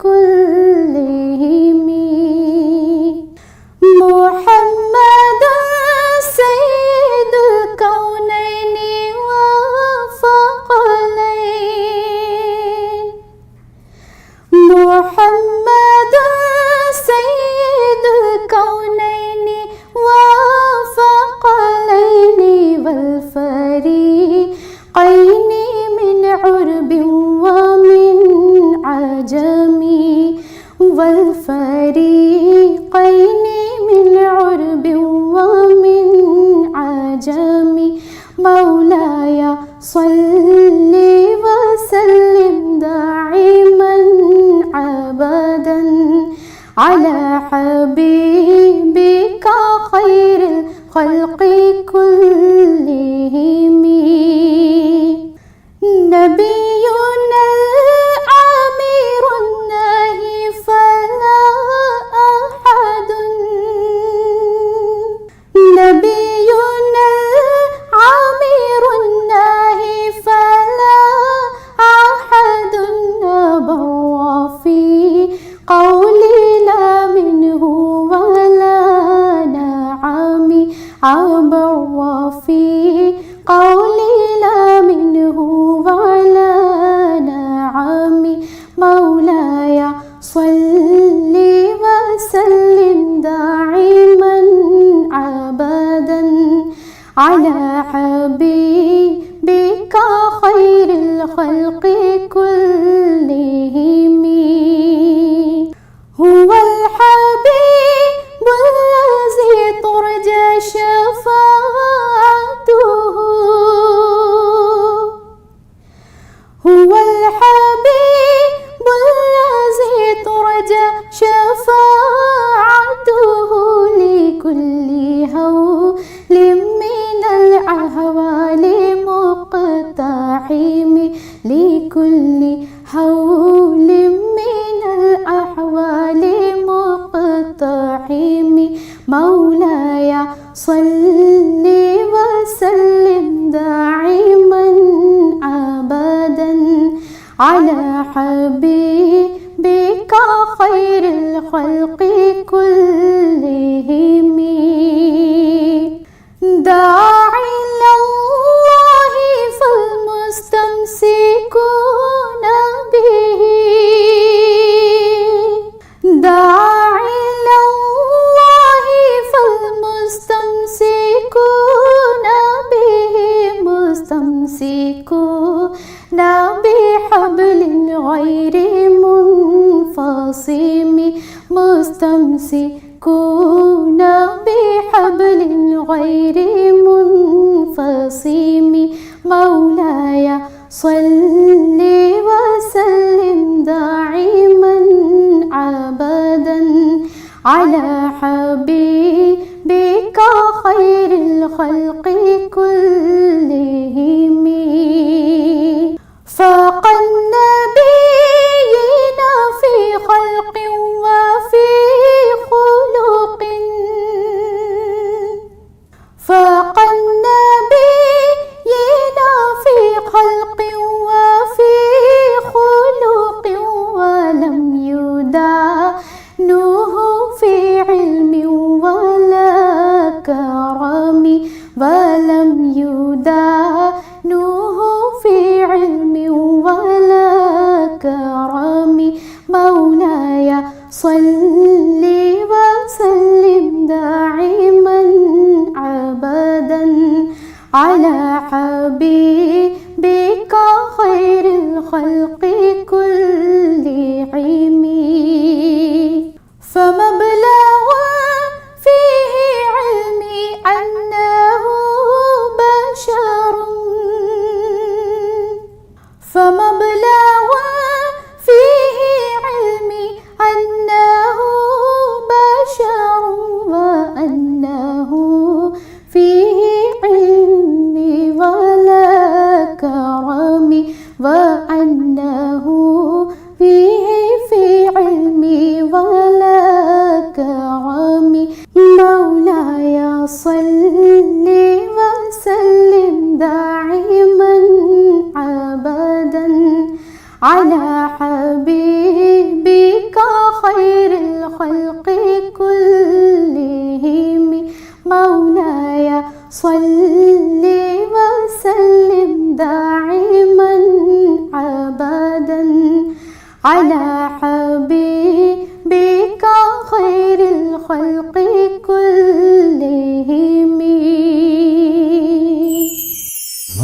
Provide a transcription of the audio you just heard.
كلهم محمد سيد الكونين وثقلين محمد سيد الكونين وثقلين والفريقين من عرب ومن عجم والفريقين من عرب ومن عجم مولاي صل وسلم دائما ابدا على حبيبك خير الخلق كلهم نبينا الأمير الناهي فلا أحد نبينا الأمير الناهي فلا أحد أبر في قولي لا منه ولا نعم أبر في قولي لا منه ولا نعم مولاي صل وسلم دائما أبدا على حبيبك خير الخلق كلهم هو الحبيب الذي ترجى شفاعته هو الحبيب الذي ترجى شفاعته لكل هول من الأهوال مقتحم لكل هول من الأحوال مقتحم مولاي صل وسلم دائما أبدا على حبيبك خير الخلق كلهم داعي إلى الله فالمستمسكون به داعي إلى الله فالمستمسكون به مستمسكون بحبل غير منفصم مستمسكون بحبل غير منفصم مولاي صل وسلم دائما أبدا على حبيبك خير الخلق كلهم فاق النبيين في خلق وفي خلق فاق النبيين في خلق وفي خلق ولم يدانوه في علم ولا كرم ولم يدانوه في علم ولا كرم مولاي صل وسلم دائما أبدا على حبيبك خير الخلق كلهم فمبلغ فيه علمي أنه بشر فمبلغ فيه علمي أنه بشر وأنه فيه علمي ولا كرمي وأنه فيه في علمي ولا كرمي مولاي صل وسلم دائما أبدا على حبيبي حبيبك خير الخلق كلهم مولاي صل وسلم دائما أبدا على